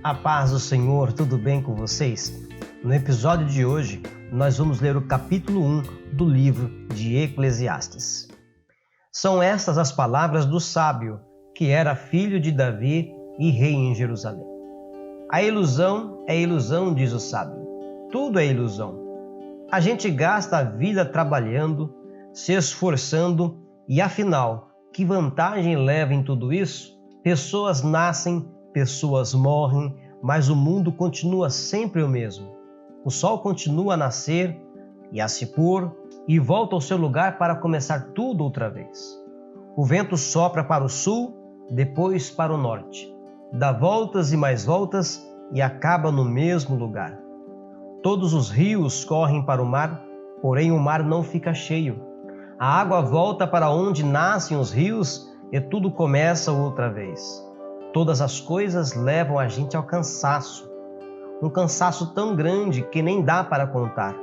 A paz do Senhor, tudo bem com vocês? No episódio de hoje, nós vamos ler o capítulo 1 do livro de Eclesiastes. São estas as palavras do sábio, que era filho de Davi e rei em Jerusalém. A ilusão é ilusão, diz o sábio. Tudo é ilusão. A gente gasta a vida trabalhando, se esforçando e, afinal, que vantagem leva em tudo isso? Pessoas nascem, pessoas morrem, mas o mundo continua sempre o mesmo. O sol continua a nascer e a se pôr e volta ao seu lugar para começar tudo outra vez. O vento sopra para o sul, depois para o norte. Dá voltas e mais voltas e acaba no mesmo lugar. Todos os rios correm para o mar, porém o mar não fica cheio. A água volta para onde nascem os rios e tudo começa outra vez. Todas as coisas levam a gente ao cansaço. Um cansaço tão grande que nem dá para contar.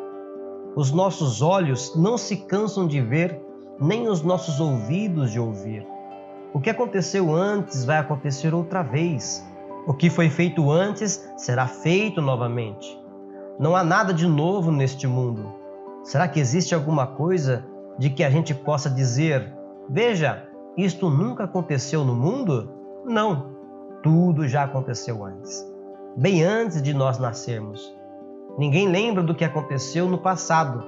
Os nossos olhos não se cansam de ver, nem os nossos ouvidos de ouvir. O que aconteceu antes vai acontecer outra vez. O que foi feito antes será feito novamente. Não há nada de novo neste mundo. Será que existe alguma coisa de que a gente possa dizer: veja, isto nunca aconteceu no mundo? Não. Tudo já aconteceu antes, bem antes de nós nascermos. Ninguém lembra do que aconteceu no passado.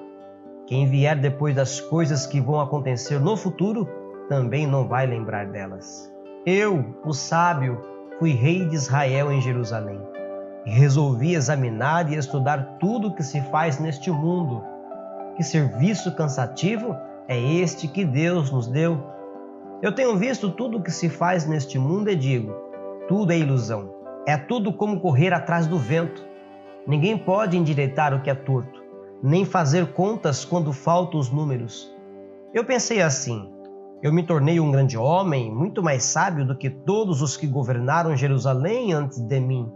Quem vier depois das coisas que vão acontecer no futuro, também não vai lembrar delas. Eu, o sábio, fui rei de Israel em Jerusalém. E resolvi examinar e estudar tudo o que se faz neste mundo. Que serviço cansativo é este que Deus nos deu? Eu tenho visto tudo o que se faz neste mundo e digo: tudo é ilusão. É tudo como correr atrás do vento. Ninguém pode endireitar o que é torto, nem fazer contas quando faltam os números. Eu pensei assim: eu me tornei um grande homem, muito mais sábio do que todos os que governaram Jerusalém antes de mim.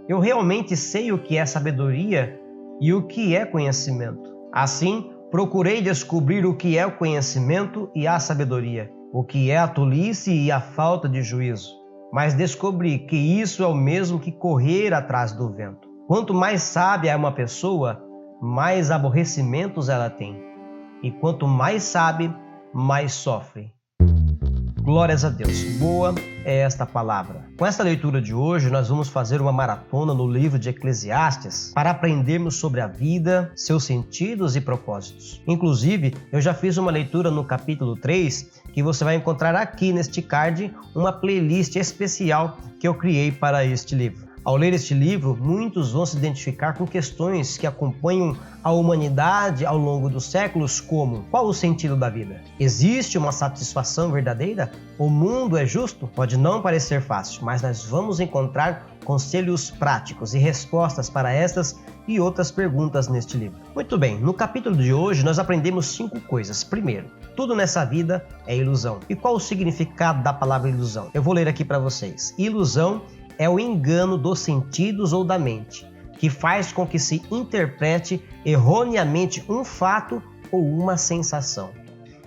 Eu realmente sei o que é sabedoria e o que é conhecimento. Assim, procurei descobrir o que é o conhecimento e a sabedoria, o que é a tolice e a falta de juízo. Mas descobri que isso é o mesmo que correr atrás do vento. Quanto mais sábia é uma pessoa, mais aborrecimentos ela tem. E quanto mais sabe, mais sofre. Glórias a Deus. Boa é esta palavra. Com esta leitura de hoje, nós vamos fazer uma maratona no livro de Eclesiastes para aprendermos sobre a vida, seus sentidos e propósitos. Inclusive, eu já fiz uma leitura no capítulo 3, que você vai encontrar aqui neste card uma playlist especial que eu criei para este livro. Ao ler este livro, muitos vão se identificar com questões que acompanham a humanidade ao longo dos séculos, como: qual o sentido da vida? Existe uma satisfação verdadeira? O mundo é justo? Pode não parecer fácil, mas nós vamos encontrar conselhos práticos e respostas para estas e outras perguntas neste livro. Muito bem, no capítulo de hoje nós aprendemos 5 coisas. Primeiro, tudo nessa vida é ilusão. E qual o significado da palavra ilusão? Eu vou ler aqui para vocês. Ilusão é o engano dos sentidos ou da mente, que faz com que se interprete erroneamente um fato ou uma sensação.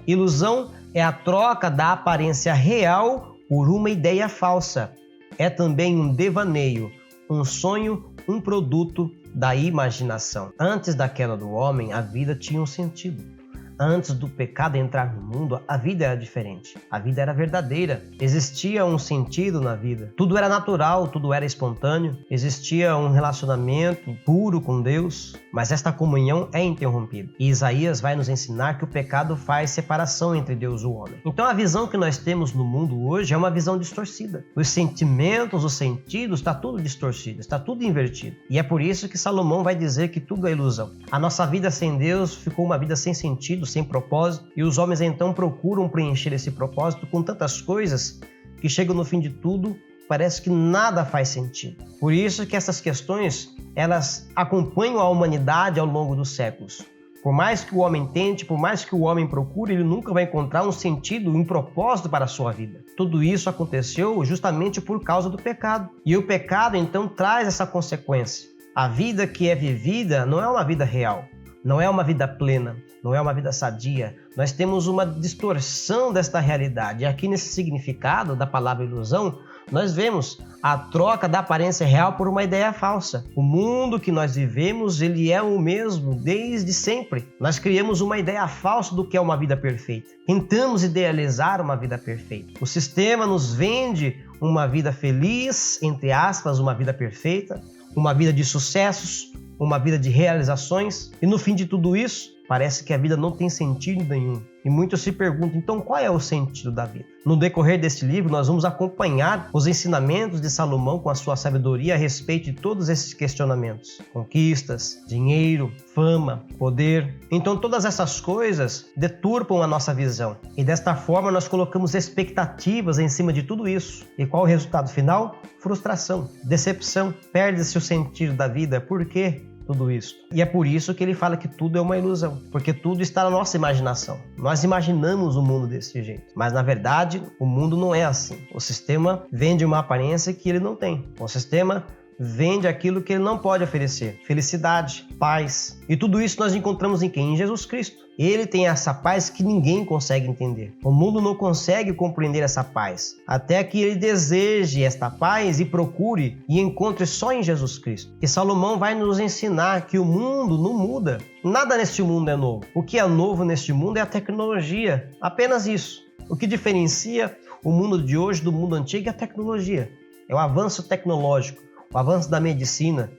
Ilusão é a troca da aparência real por uma ideia falsa. É também um devaneio, um sonho, um produto da imaginação. Antes da queda do homem, a vida tinha um sentido. Antes do pecado entrar no mundo, a vida era diferente. A vida era verdadeira. Existia um sentido na vida. Tudo era natural, tudo era espontâneo. Existia um relacionamento puro com Deus. Mas esta comunhão é interrompida. E Isaías vai nos ensinar que o pecado faz separação entre Deus e o homem. Então a visão que nós temos no mundo hoje é uma visão distorcida. Os sentimentos, os sentidos, está tudo distorcido, está tudo invertido. E é por isso que Salomão vai dizer que tudo é ilusão. A nossa vida sem Deus ficou uma vida sem sentido, sem propósito, e os homens então procuram preencher esse propósito com tantas coisas que chegam no fim de tudo, parece que nada faz sentido. Por isso que essas questões, elas acompanham a humanidade ao longo dos séculos. Por mais que o homem tente, por mais que o homem procure, ele nunca vai encontrar um sentido, um propósito para a sua vida. Tudo isso aconteceu justamente por causa do pecado. E o pecado então traz essa consequência. A vida que é vivida não é uma vida real. Não é uma vida plena, não é uma vida sadia. Nós temos uma distorção desta realidade. E aqui nesse significado da palavra ilusão, nós vemos a troca da aparência real por uma ideia falsa. O mundo que nós vivemos, ele é o mesmo desde sempre. Nós criamos uma ideia falsa do que é uma vida perfeita. Tentamos idealizar uma vida perfeita. O sistema nos vende uma vida feliz, entre aspas, uma vida perfeita, uma vida de sucessos, uma vida de realizações, e no fim de tudo isso, parece que a vida não tem sentido nenhum. E muitos se perguntam, então qual é o sentido da vida? No decorrer deste livro, nós vamos acompanhar os ensinamentos de Salomão com a sua sabedoria a respeito de todos esses questionamentos. Conquistas, dinheiro, fama, poder. Então todas essas coisas deturpam a nossa visão. E desta forma nós colocamos expectativas em cima de tudo isso. E qual o resultado final? Frustração, decepção, perde-se o sentido da vida. Por quê? Tudo isso. E é por isso que ele fala que tudo é uma ilusão, porque tudo está na nossa imaginação. Nós imaginamos o mundo desse jeito, mas na verdade o mundo não é assim. O sistema vende uma aparência que ele não tem. O sistema vende aquilo que ele não pode oferecer. Felicidade, paz. E tudo isso nós encontramos em quem? Em Jesus Cristo. Ele tem essa paz que ninguém consegue entender. O mundo não consegue compreender essa paz, até que ele deseje esta paz e procure e encontre só em Jesus Cristo. E Salomão vai nos ensinar que o mundo não muda. Nada neste mundo é novo. O que é novo neste mundo é a tecnologia. Apenas isso. O que diferencia o mundo de hoje do mundo antigo é a tecnologia. É o avanço tecnológico, o avanço da medicina.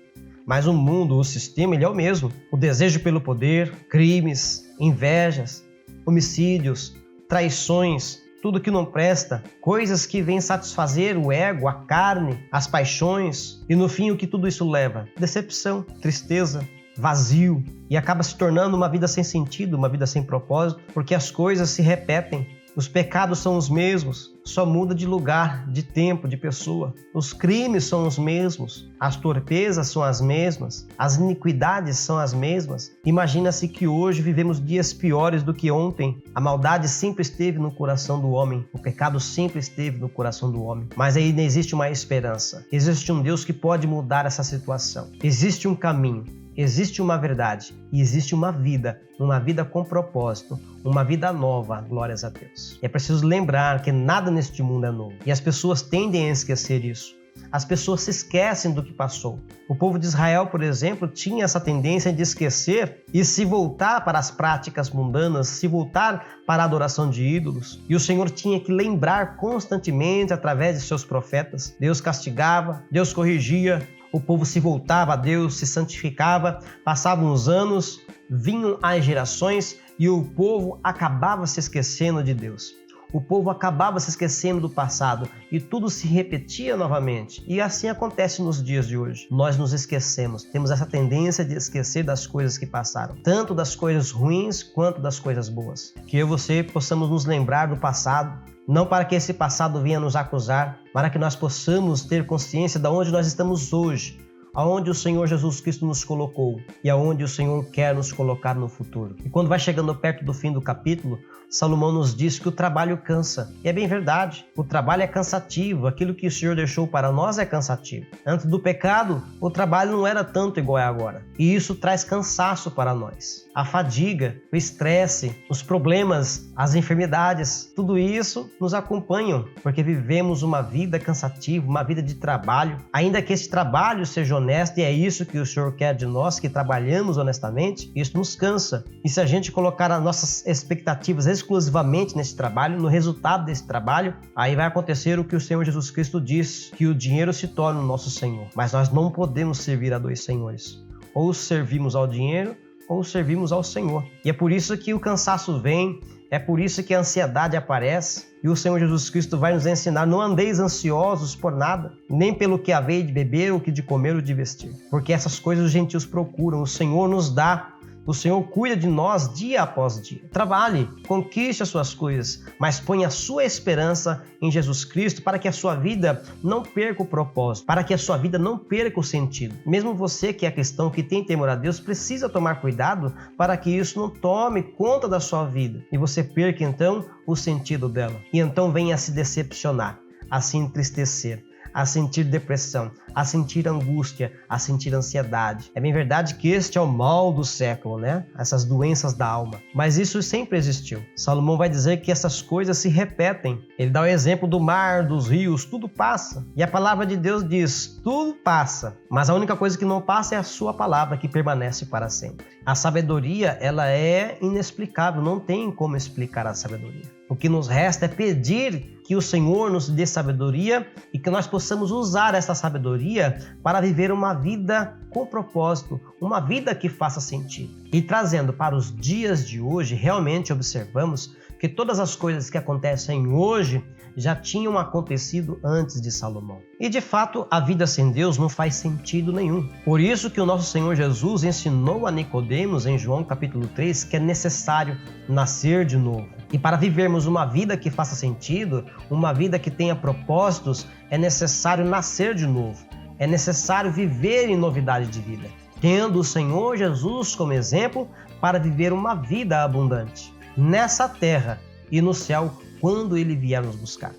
Mas o mundo, o sistema, ele é o mesmo. O desejo pelo poder, crimes, invejas, homicídios, traições, tudo que não presta, coisas que vêm satisfazer o ego, a carne, as paixões. E no fim, o que tudo isso leva? Decepção, tristeza, vazio. E acaba se tornando uma vida sem sentido, uma vida sem propósito, porque as coisas se repetem. Os pecados são os mesmos, só muda de lugar, de tempo, de pessoa. Os crimes são os mesmos, as torpezas são as mesmas, as iniquidades são as mesmas. Imagina-se que hoje vivemos dias piores do que ontem. A maldade sempre esteve no coração do homem, o pecado sempre esteve no coração do homem. Mas aí não existe uma esperança. Existe um Deus que pode mudar essa situação. Existe um caminho. Existe uma verdade e existe uma vida com propósito, uma vida nova, glórias a Deus. É preciso lembrar que nada neste mundo é novo e as pessoas tendem a esquecer isso. As pessoas se esquecem do que passou. O povo de Israel, por exemplo, tinha essa tendência de esquecer e se voltar para as práticas mundanas, se voltar para a adoração de ídolos. E o Senhor tinha que lembrar constantemente através de seus profetas. Deus castigava, Deus corrigia. O povo se voltava a Deus, se santificava, passavam os anos, vinham as gerações e o povo acabava se esquecendo de Deus. O povo acabava se esquecendo do passado e tudo se repetia novamente. E assim acontece nos dias de hoje. Nós nos esquecemos, temos essa tendência de esquecer das coisas que passaram, tanto das coisas ruins quanto das coisas boas. Que eu e você possamos nos lembrar do passado, não para que esse passado venha nos acusar, para que nós possamos ter consciência de onde nós estamos hoje, aonde o Senhor Jesus Cristo nos colocou e aonde o Senhor quer nos colocar no futuro. E quando vai chegando perto do fim do capítulo, Salomão nos diz que o trabalho cansa. E é bem verdade, o trabalho é cansativo, aquilo que o Senhor deixou para nós é cansativo. Antes do pecado, o trabalho não era tanto igual é agora. E isso traz cansaço para nós. A fadiga, o estresse, os problemas, as enfermidades, tudo isso nos acompanham, porque vivemos uma vida cansativa, uma vida de trabalho. Ainda que esse trabalho seja honesto, e é isso que o Senhor quer de nós, que trabalhamos honestamente, isso nos cansa. E se a gente colocar as nossas expectativas exclusivamente nesse trabalho, no resultado desse trabalho, aí vai acontecer o que o Senhor Jesus Cristo diz, que o dinheiro se torna o nosso Senhor. Mas nós não podemos servir a dois senhores. Ou servimos ao dinheiro, ou servimos ao Senhor. E é por isso que o cansaço vem, é por isso que a ansiedade aparece. E o Senhor Jesus Cristo vai nos ensinar: não andeis ansiosos por nada, nem pelo que haveis de beber, ou que de comer ou de vestir. Porque essas coisas os gentios procuram, o Senhor nos dá. O Senhor cuida de nós dia após dia. Trabalhe, conquiste as suas coisas, mas ponha a sua esperança em Jesus Cristo para que a sua vida não perca o propósito, para que a sua vida não perca o sentido. Mesmo você que é cristão, que tem temor a Deus, precisa tomar cuidado para que isso não tome conta da sua vida e você perca então o sentido dela. E então venha a se decepcionar, a se entristecer, a sentir depressão, a sentir angústia, a sentir ansiedade. É bem verdade que este é o mal do século, né? Essas doenças da alma. Mas isso sempre existiu. Salomão vai dizer que essas coisas se repetem. Ele dá o exemplo do mar, dos rios, tudo passa. E a palavra de Deus diz, tudo passa. Mas a única coisa que não passa é a sua palavra, que permanece para sempre. A sabedoria, ela é inexplicável, não tem como explicar a sabedoria. O que nos resta é pedir que o Senhor nos dê sabedoria e que nós possamos usar essa sabedoria para viver uma vida com propósito, uma vida que faça sentido. E trazendo para os dias de hoje, realmente observamos que todas as coisas que acontecem hoje já tinham acontecido antes de Salomão. E de fato, a vida sem Deus não faz sentido nenhum. Por isso que o nosso Senhor Jesus ensinou a Nicodemos em João capítulo 3 que é necessário nascer de novo. E para vivermos uma vida que faça sentido, uma vida que tenha propósitos, é necessário nascer de novo. É necessário viver em novidade de vida, tendo o Senhor Jesus como exemplo para viver uma vida abundante nessa terra e no céu quando Ele vier nos buscar.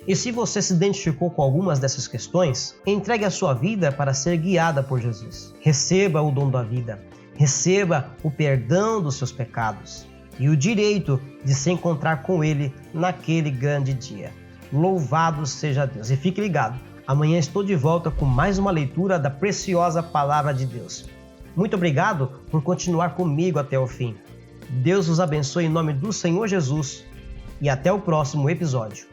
E se você se identificou com algumas dessas questões, entregue a sua vida para ser guiada por Jesus. Receba o dom da vida, receba o perdão dos seus pecados e o direito de se encontrar com Ele naquele grande dia. Louvado seja Deus! E fique ligado, amanhã estou de volta com mais uma leitura da preciosa Palavra de Deus. Muito obrigado por continuar comigo até o fim. Deus os abençoe em nome do Senhor Jesus e até o próximo episódio.